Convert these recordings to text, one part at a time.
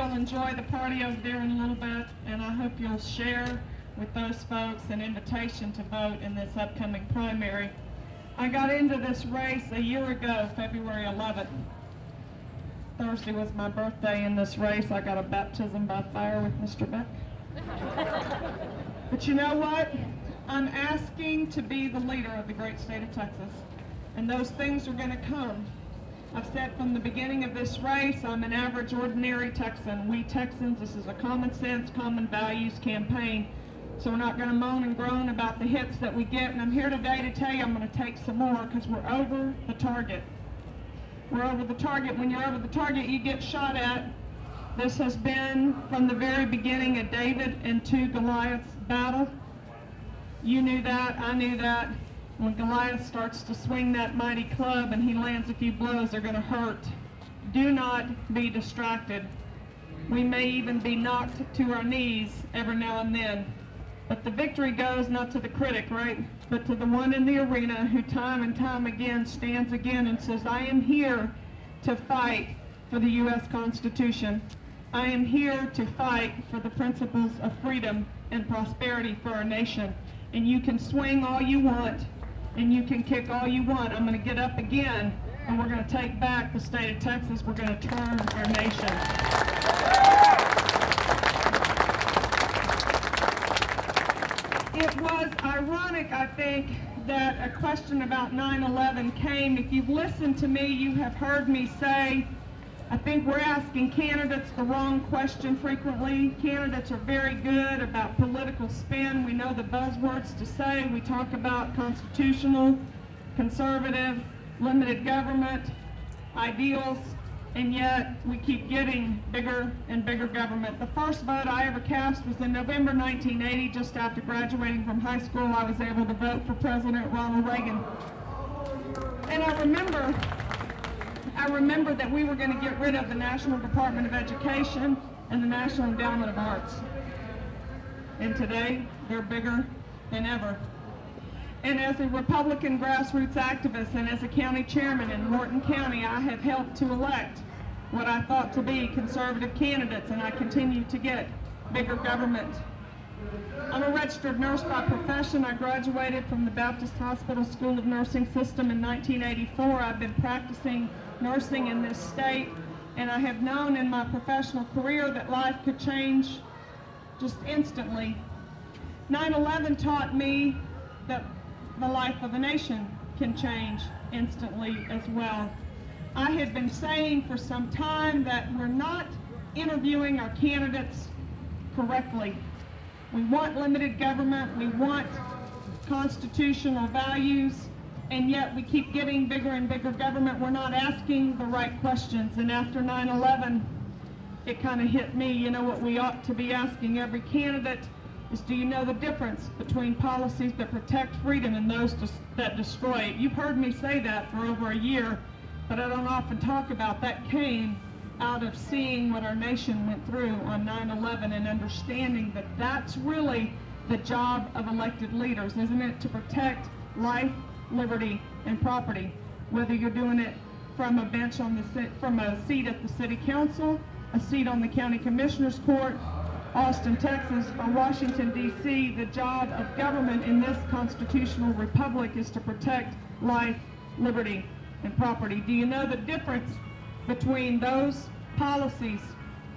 you'll enjoy the party over there in a little bit, and I hope you'll share with those folks an invitation to vote in this upcoming primary. I got into this race a year ago, February 11th. Thursday was my birthday in this race. I got a baptism by fire with Mr. Beck. But you know what? I'm asking to be the leader of the great state of Texas, and those things are going to come. I've said from the beginning of this race, I'm an average, ordinary Texan. We Texans, this is a common sense, common values campaign. So we're not going to moan and groan about the hits that we get. And I'm here today to tell you I'm going to take some more because we're over the target. We're over the target. When you're over the target, you get shot at. This has been, from the very beginning, a David and two Goliaths battle. You knew that. I knew that. When Goliath starts to swing that mighty club and he lands a few blows, they're going to hurt. Do not be distracted. We may even be knocked to our knees every now and then. But the victory goes not to the critic, right? But to the one in the arena who time and time again stands again and says, I am here to fight for the U.S. Constitution. I am here to fight for the principles of freedom and prosperity for our nation. And you can swing all you want, and you can kick all you want. I'm going to get up again, and we're going to take back the state of Texas. We're going to turn our nation. It was ironic, I think, that a question about 9/11 came. If you've listened to me, you have heard me say, I think we're asking candidates the wrong question frequently. Candidates are very good about political spin. We know the buzzwords to say. We talk about constitutional, conservative, limited government, ideals, and yet we keep getting bigger and bigger government. The first vote I ever cast was in November 1980, just after graduating from high school. I was able to vote for President Ronald Reagan. And I remember that we were going to get rid of the National Department of Education and the National Endowment of Arts. And today, they're bigger than ever. And as a Republican grassroots activist and as a county chairman in Morton County, I have helped to elect what I thought to be conservative candidates, and I continue to get bigger government. I'm a registered nurse by profession. I graduated from the Baptist Hospital School of Nursing System in 1984. I've been practicing nursing in this state, and I have known in my professional career that life could change just instantly. 9/11 taught me that the life of a nation can change instantly as well. I had been saying for some time that we're not interviewing our candidates correctly. We want limited government, we want constitutional values, and yet we keep getting bigger and bigger government. We're not asking the right questions. And after 9/11, it kind of hit me, you know what we ought to be asking every candidate is, do you know the difference between policies that protect freedom and those that destroy it? You've heard me say that for over a year, but I don't often talk about that. Came out of seeing what our nation went through on 9/11 and understanding that that's really the job of elected leaders, isn't it? To protect life, liberty, and property, whether you're doing it from a bench from a seat at the city council, a seat on the county commissioner's court, Austin, Texas, or Washington, D.C. The job of government in this constitutional republic is to protect life, liberty, and property. Do you know the difference between those policies?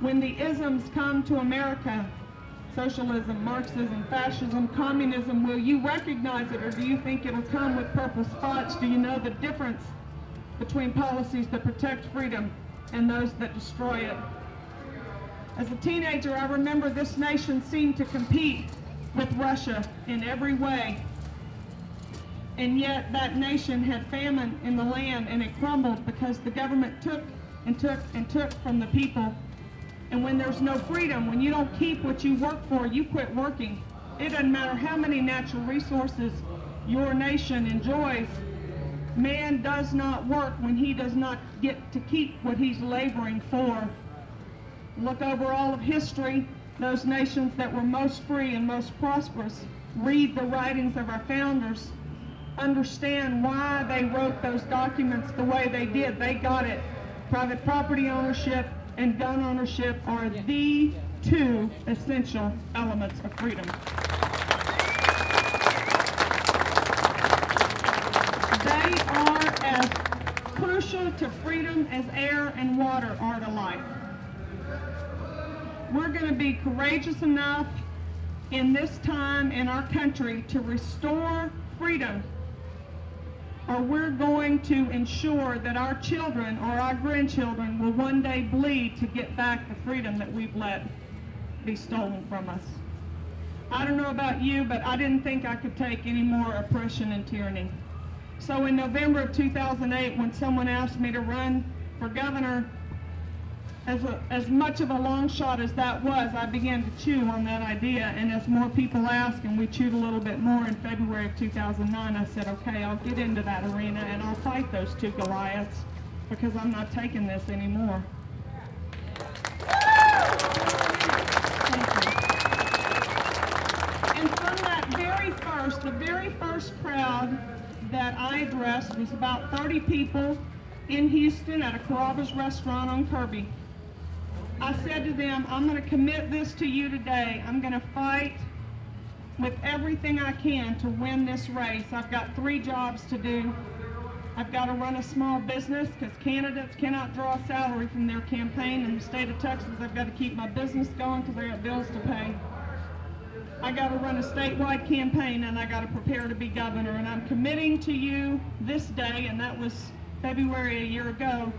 When the isms come to America, socialism, Marxism, fascism, communism, will you recognize it, or do you think it'll come with purple spots? Do you know the difference between policies that protect freedom and those that destroy it? As a teenager, I remember this nation seemed to compete with Russia in every way. And yet that nation had famine in the land, and it crumbled because the government took and took and took from the people. And when there's no freedom, when you don't keep what you work for, you quit working. It doesn't matter how many natural resources your nation enjoys. Man does not work when he does not get to keep what he's laboring for. Look over all of history, those nations that were most free and most prosperous. Read the writings of our founders. Understand why they wrote those documents the way they did. They got it. Private property ownership, and gun ownership are the two essential elements of freedom. They are as crucial to freedom as air and water are to life. We're going to be courageous enough in this time in our country to restore freedom, or we're going to ensure that our children or our grandchildren will one day bleed to get back the freedom that we've let be stolen from us. I don't know about you, but I didn't think I could take any more oppression and tyranny. So in November of 2008, when someone asked me to run for governor, as much of a long shot as that was, I began to chew on that idea, and as more people asked and we chewed a little bit more in February of 2009, I said, okay, I'll get into that arena and I'll fight those two Goliaths, because I'm not taking this anymore. And from that the very first crowd that I addressed was about 30 people in Houston at a Carrabba's restaurant on Kirby. I said to them, I'm going to commit this to you today. I'm going to fight with everything I can to win this race. I've got 3 jobs to do. I've got to run a small business because candidates cannot draw a salary from their campaign in the state of Texas. I've got to keep my business going because I got bills to pay. I got to run a statewide campaign, and I got to prepare to be governor. And I'm committing to you this day, and that was February a year ago,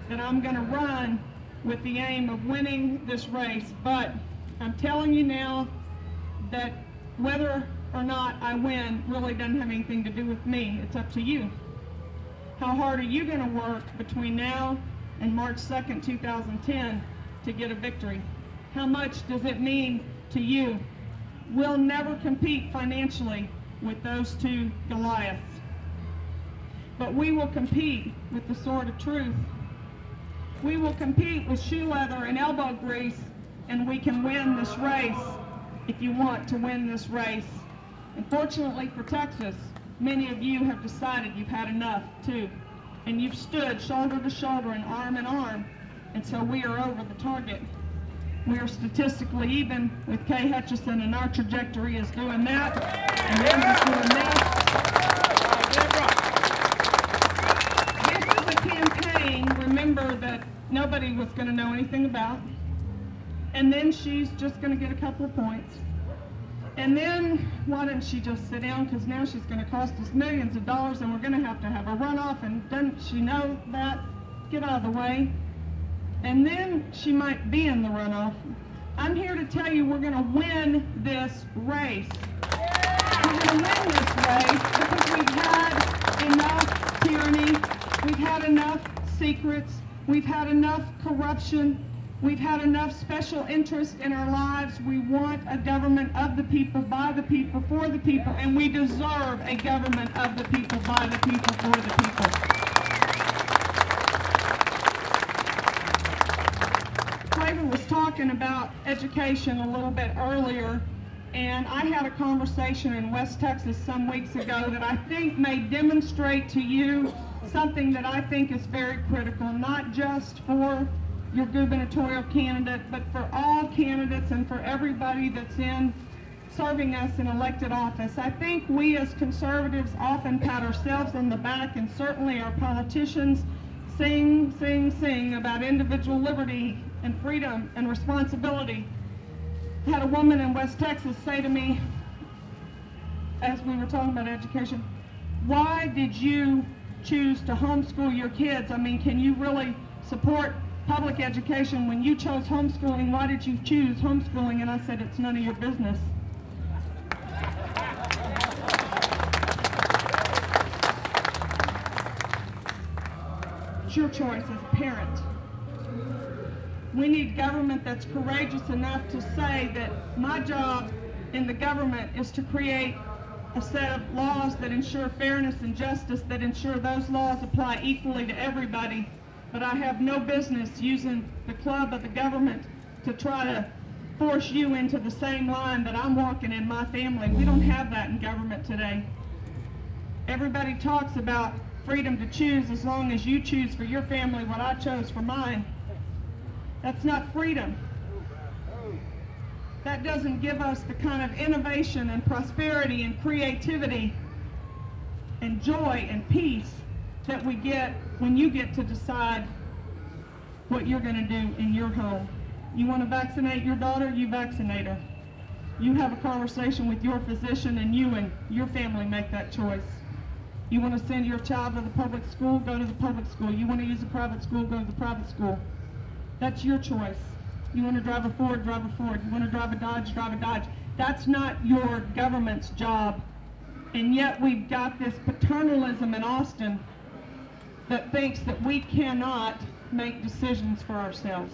that I'm going to run with the aim of winning this race. But I'm telling you now that whether or not I win really doesn't have anything to do with me. It's up to you. How hard are you going to work between now and March 2nd, 2010 to get a victory? How much does it mean to you? We'll never compete financially with those two Goliaths, but we will compete with the sword of truth. We will compete with shoe leather and elbow grease, and we can win this race if you want to win this race. And fortunately for Texas, many of you have decided you've had enough too, and you've stood shoulder to shoulder and arm in arm, and so we are over the target. We are statistically even with Kay Hutchison, and our trajectory is doing that, and then is doing this. This is a campaign, remember, that nobody was going to know anything about, and then she's just going to get a couple of points. And then, why didn't she just sit down? Because now she's going to cost us millions of dollars, and we're going to have a runoff, and doesn't she know that? Get out of the way. And then she might be in the runoff. I'm here to tell you we're going to win this race. We're going to win this race because we've had enough tyranny, we've had enough secrets, we've had enough corruption, we've had enough special interest in our lives. We want a government of the people, by the people, for the people, and we deserve a government of the people, by the people, for the people. Was talking about education a little bit earlier, and I had a conversation in West Texas some weeks ago that I think may demonstrate to you something that I think is very critical, not just for your gubernatorial candidate, but for all candidates and for everybody that's in serving us in elected office. I think we as conservatives often pat ourselves on the back, and certainly our politicians sing about individual liberty and freedom and responsibility. I had a woman in West Texas say to me, as we were talking about education, why did you choose to homeschool your kids? I mean, can you really support public education when you chose homeschooling? Why did you choose homeschooling? And I said, it's none of your business. It's your choice as a parent. We need government that's courageous enough to say that my job in the government is to create a set of laws that ensure fairness and justice, that ensure those laws apply equally to everybody. But I have no business using the club of the government to try to force you into the same line that I'm walking in my family. We don't have that in government today. Everybody talks about freedom to choose as long as you choose for your family what I chose for mine. That's not freedom. That doesn't give us the kind of innovation and prosperity and creativity and joy and peace that we get when you get to decide what you're going to do in your home. You want to vaccinate your daughter, you vaccinate her. You have a conversation with your physician and you and your family make that choice. You want to send your child to the public school, go to the public school. You want to use a private school, go to the private school. That's your choice. You want to drive a Ford, drive a Ford. You want to drive a Dodge, drive a Dodge. That's not your government's job. And yet we've got this paternalism in Austin that thinks that we cannot make decisions for ourselves.